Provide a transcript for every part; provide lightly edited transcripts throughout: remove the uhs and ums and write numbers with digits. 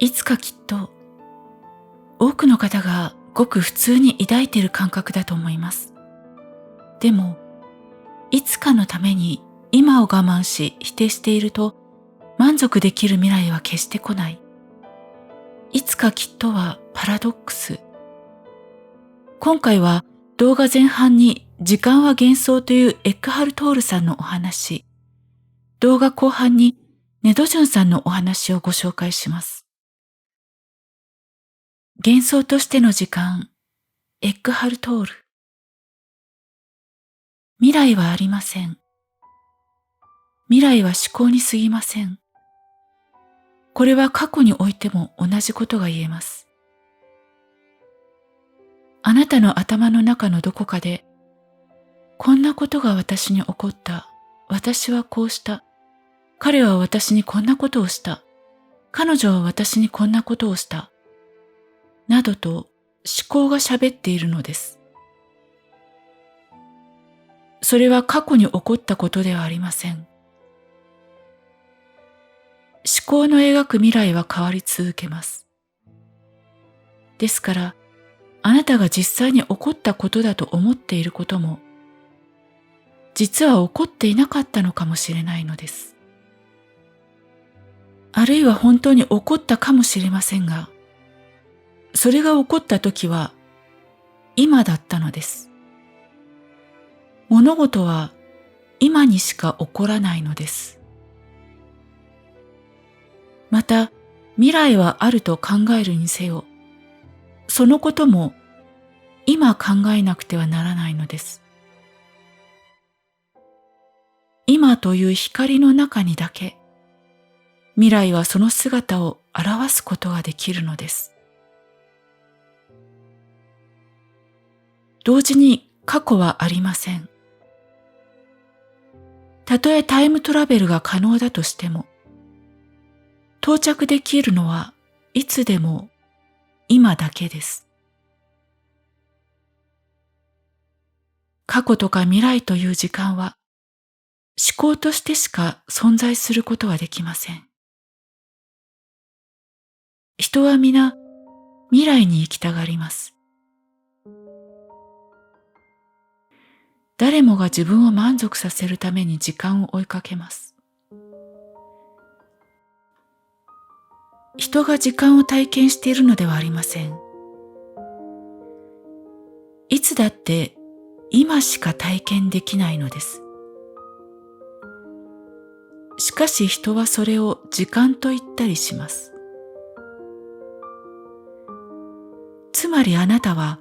いつかきっと多くの方がごく普通に抱いている感覚だと思います。でも、いつかのために今を我慢し否定していると満足できる未来は決して来ない。いつかきっとはパラドックス。今回は動画前半に時間は幻想というエックハルトールさんのお話、動画後半にネドジュンさんのお話をご紹介します。幻想としての時間、エックハルトール。未来はありません。未来は思考に過ぎません。これは過去においても同じことが言えます。あなたの頭の中のどこかで、こんなことが私に起こった。私はこうした。彼は私にこんなことをした。彼女は私にこんなことをした。などと思考が喋っているのです。それは過去に起こったことではありません。思考の描く未来は変わり続けます。ですから、あなたが実際に起こったことだと思っていることも、実は起こっていなかったのかもしれないのです。あるいは本当に起こったかもしれませんが、それが起こった時は今だったのです。物事は今にしか起こらないのです。また、未来はあると考えるにせよ、そのことも今考えなくてはならないのです。今という光の中にだけ、未来はその姿を表すことができるのです。同時に過去はありません。たとえタイムトラベルが可能だとしても、到着できるのはいつでも今だけです。過去とか未来という時間は思考としてしか存在することはできません。人は皆未来に行きたがります。誰もが自分を満足させるために時間を追いかけます。人が時間を体験しているのではありません。いつだって今しか体験できないのです。しかし人はそれを時間と言ったりします。つまりあなたは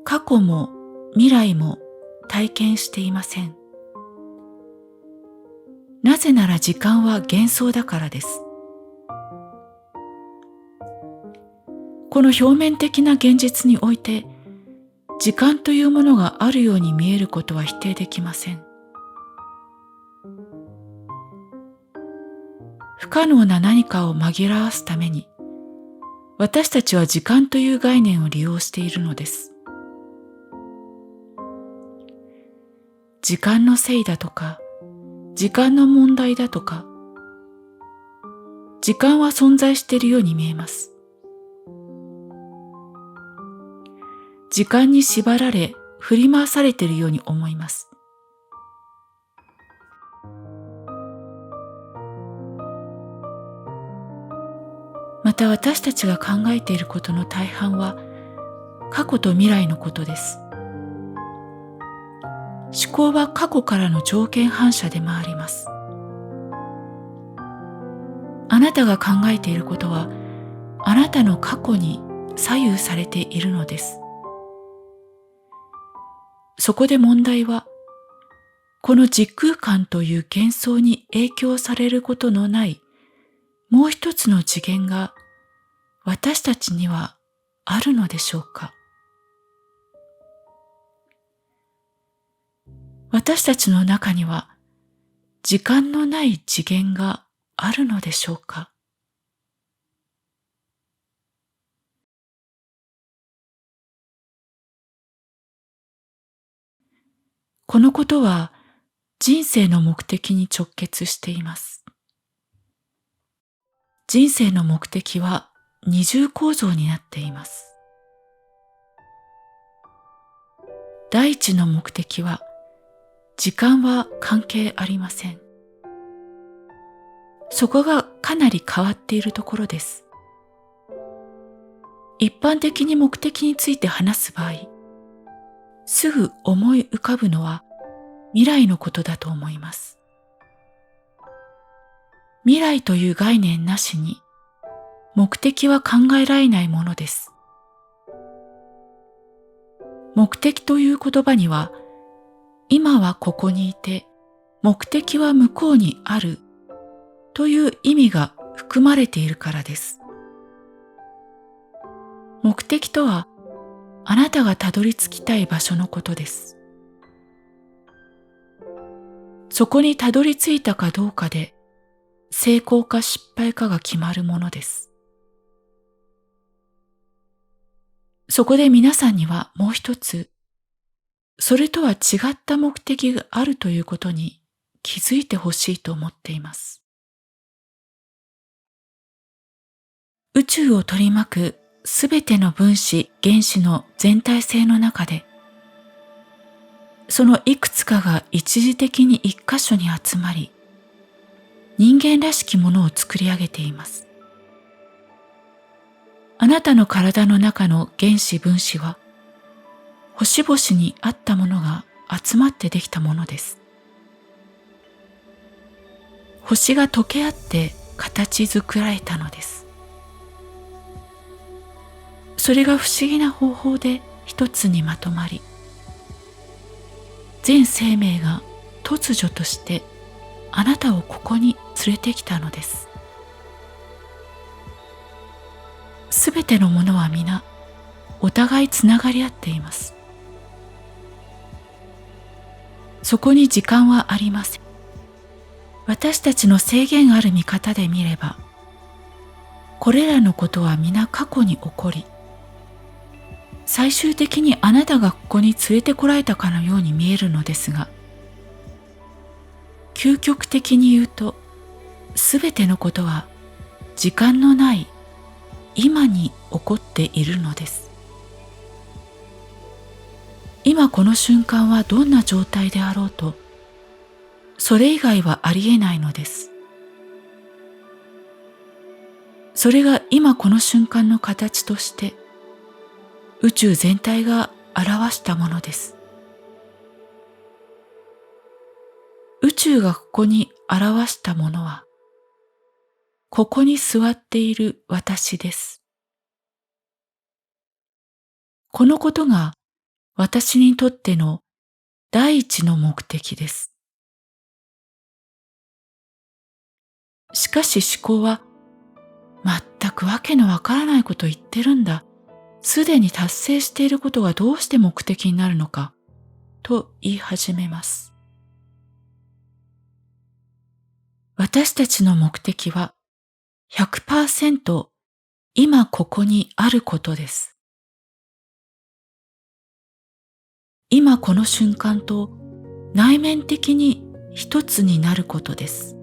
過去も未来も体験していません。なぜなら時間は幻想だからです。この表面的な現実において、時間というものがあるように見えることは否定できません。不可能な何かを紛らわすために、私たちは時間という概念を利用しているのです。時間のせいだとか、時間の問題だとか、時間は存在しているように見えます。時間に縛られ、振り回されているように思います。また私たちが考えていることの大半は過去と未来のことです。思考は過去からの条件反射でもあります。あなたが考えていることはあなたの過去に左右されているのです。そこで問題は、この時空間という幻想に影響されることのないもう一つの次元が私たちにはあるのでしょうか。私たちの中には時間のない次元があるのでしょうか。このことは人生の目的に直結しています。人生の目的は二重構造になっています。第一の目的は、時間は関係ありません。そこがかなり変わっているところです。一般的に目的について話す場合、すぐ思い浮かぶのは未来のことだと思います。未来という概念なしに、目的は考えられないものです。目的という言葉には、今はここにいて、目的は向こうにあるという意味が含まれているからです。目的とは、あなたがたどり着きたい場所のことです。そこにたどり着いたかどうかで、成功か失敗かが決まるものです。そこで皆さんにはもう一つ、それとは違った目的があるということに気づいてほしいと思っています。宇宙を取り巻くすべての分子、原子の全体性の中で、そのいくつかが一時的に一箇所に集まり、人間らしきものを作り上げています。あなたの体の中の原子分子は、星々にあったものが集まってできたものです。星が溶け合って形作られたのです。それが不思議な方法で一つにまとまり、全生命が突如としてあなたをここに連れてきたのです。すべてのものは皆お互いつながり合っています。そこに時間はありません。私たちの制限ある見方で見れば、これらのことは皆過去に起こり、最終的にあなたがここに連れてこられたかのように見えるのですが、究極的に言うと、すべてのことは時間のない今に起こっているのです。今この瞬間はどんな状態であろうと、それ以外はありえないのです。それが今この瞬間の形として、宇宙全体が表したものです。宇宙がここに表したものは、ここに座っている私です。このことが私にとっての第一の目的です。しかし思考は、全くわけのわからないことを言ってるんだ。すでに達成していることがどうして目的になるのか、と言い始めます。私たちの目的は 100% 今ここにあることです。今この瞬間と内面的に一つになることです。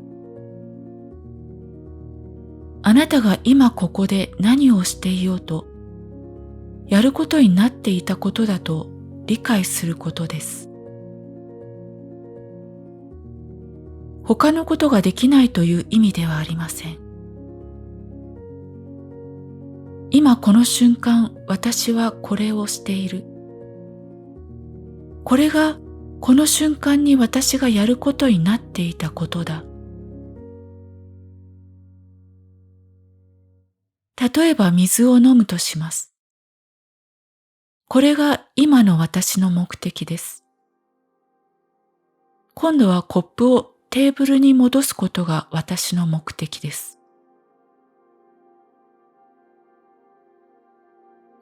あなたが今ここで何をしていようと、やることになっていたことだと理解することです。他のことができないという意味ではありません。今この瞬間、私はこれをしている。これがこの瞬間に私がやることになっていたことだ。例えば水を飲むとします。これが今の私の目的です。今度はコップをテーブルに戻すことが私の目的です。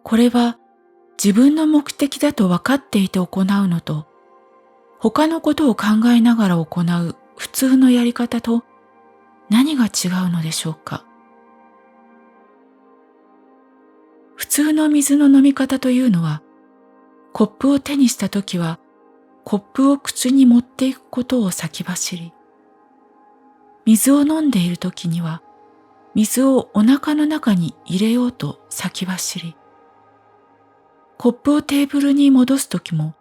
これは自分の目的だと分かっていて行うのと、他のことを考えながら行う普通のやり方と何が違うのでしょうか。普通の水の飲み方というのは、コップを手にしたときは、コップを口に持っていくことを先走り、水を飲んでいるときには、水をお腹の中に入れようと先走り、コップをテーブルに戻すときも、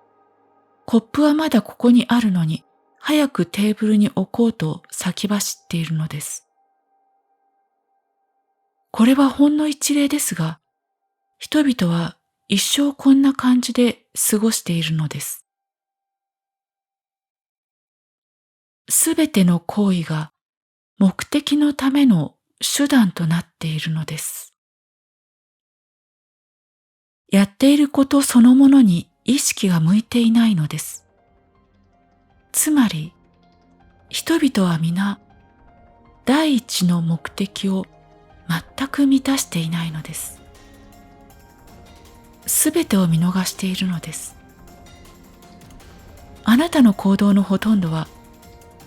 コップはまだここにあるのに、早くテーブルに置こうと先走っているのです。これはほんの一例ですが、人々は一生こんな感じで過ごしているのです。すべての行為が目的のための手段となっているのです。やっていることそのものに意識が向いていないのです。つまり、人々は皆、第一の目的を全く満たしていないのです。すべてを見逃しているのです。あなたの行動のほとんどは、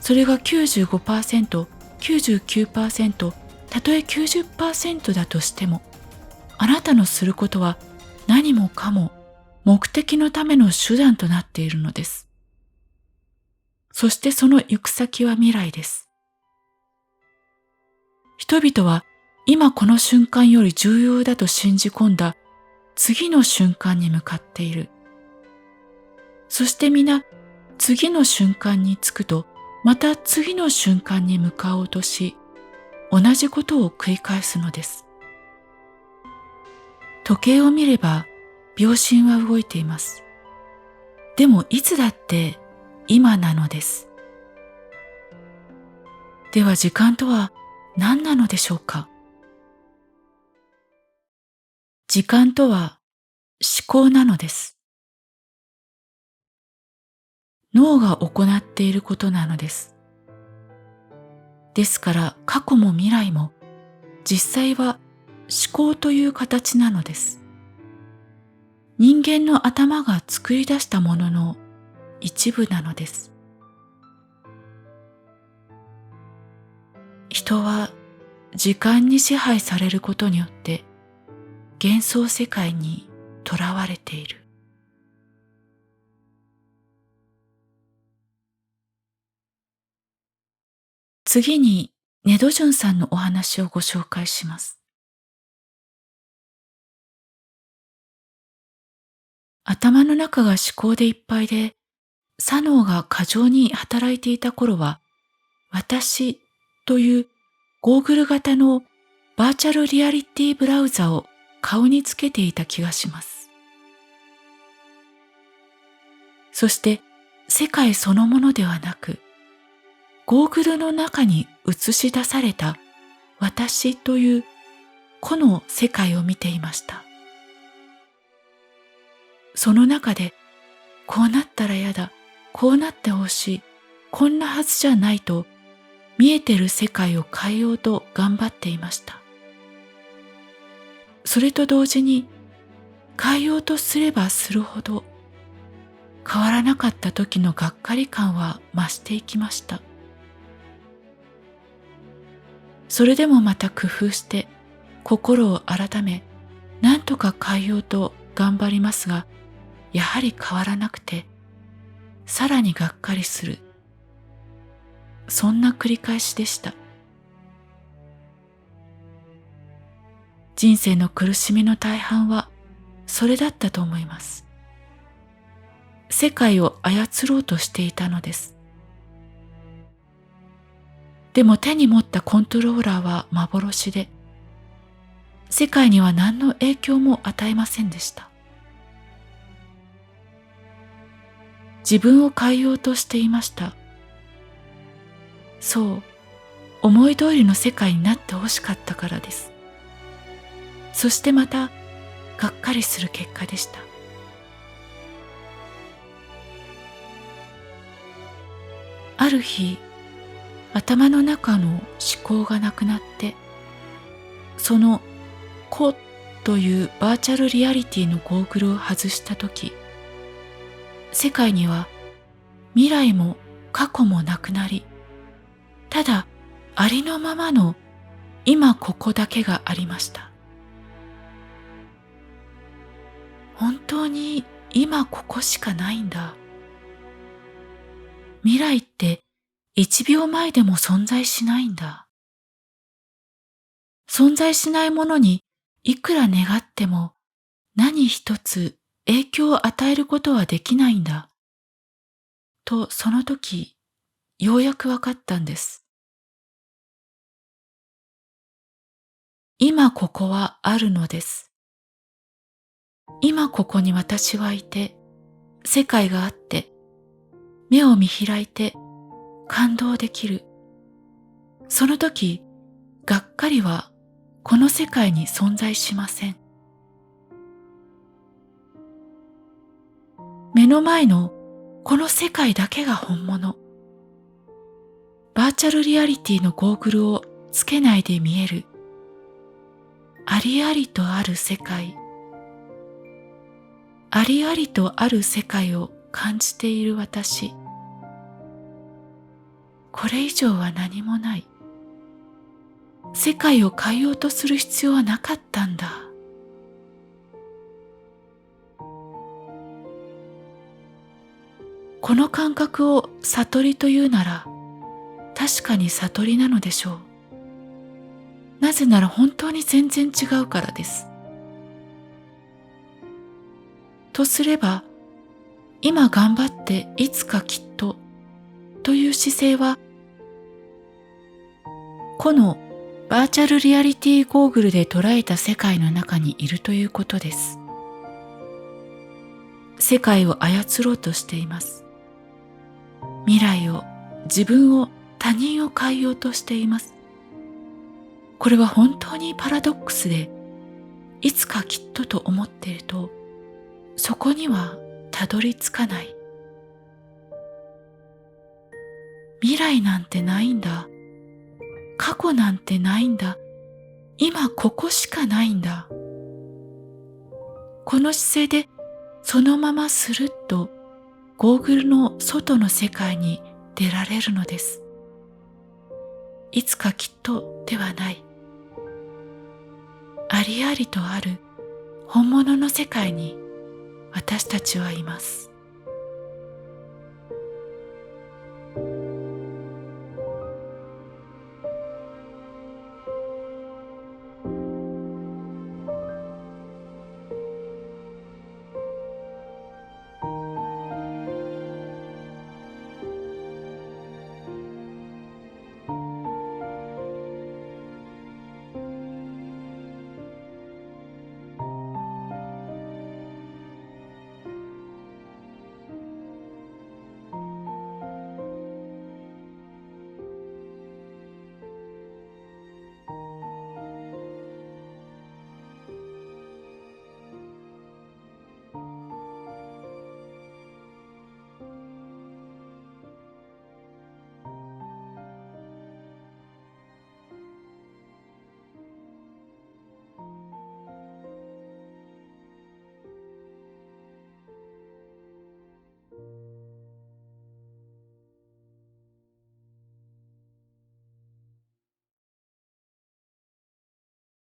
それが 95%、99%、たとえ 90% だとしても、あなたのすることは何もかも目的のための手段となっているのです。そしてその行く先は未来です。人々は今この瞬間より重要だと信じ込んだ次の瞬間に向かっている。そして皆次の瞬間に着くとまた次の瞬間に向かおうとし、同じことを繰り返すのです。時計を見れば秒針は動いています。でもいつだって今なのです。では時間とは何なのでしょうか。時間とは思考なのです。脳が行っていることなのです。ですから過去も未来も実際は思考という形なのです。人間の頭が作り出したものの一部なのです。人は時間に支配されることによって幻想世界にとらわれている。次にネドジュンさんのお話をご紹介します。頭の中が思考でいっぱいで、左脳が過剰に働いていた頃は、私というゴーグル型のバーチャルリアリティブラウザを顔につけていた気がします。そして世界そのものではなく、ゴーグルの中に映し出された私という個の世界を見ていました。その中で、こうなったらやだ、こうなってほしい、こんなはずじゃないと、見えてる世界を変えようと頑張っていました。それと同時に、変えようとすればするほど、変わらなかった時のがっかり感は増していきました。それでもまた工夫して、心を改め、何とか変えようと頑張りますが、やはり変わらなくて、さらにがっかりする。そんな繰り返しでした。人生の苦しみの大半はそれだったと思います。世界を操ろうとしていたのです。でも手に持ったコントローラーは幻で、世界には何の影響も与えませんでした。自分を変えようとしていました。そう、思い通りの世界になってほしかったからです。そしてまた、がっかりする結果でした。ある日、頭の中の思考がなくなって、その個というバーチャルリアリティのゴーグルを外したとき、世界には未来も過去もなくなり、ただありのままの今ここだけがありました。本当に今ここしかないんだ。未来って1秒前でも存在しないんだ。存在しないものにいくら願っても何一つ影響を与えることはできないんだ。とその時、ようやくわかったんです。今ここはあるのです。今ここに私はいて、世界があって、目を見開いて感動できる。その時、がっかりはこの世界に存在しません。目の前のこの世界だけが本物。バーチャルリアリティのゴーグルをつけないで見える。ありありとある世界。ありありとある世界を感じている私。これ以上は何もない。世界を変えようとする必要はなかったんだ。この感覚を悟りというなら、確かに悟りなのでしょう。なぜなら本当に全然違うからです。とすれば、今頑張っていつかきっとという姿勢は、このバーチャルリアリティゴーグルで捉えた世界の中にいるということです。世界を操ろうとしています。未来を、自分を、他人を変えようとしています。これは本当にパラドックスで、いつかきっとと思っていると、そこにはたどり着かない。未来なんてないんだ。過去なんてないんだ。今ここしかないんだ。この姿勢でそのままスルッとゴーグルの外の世界に出られるのです。いつかきっとではない。ありありとある本物の世界に私たちはいます。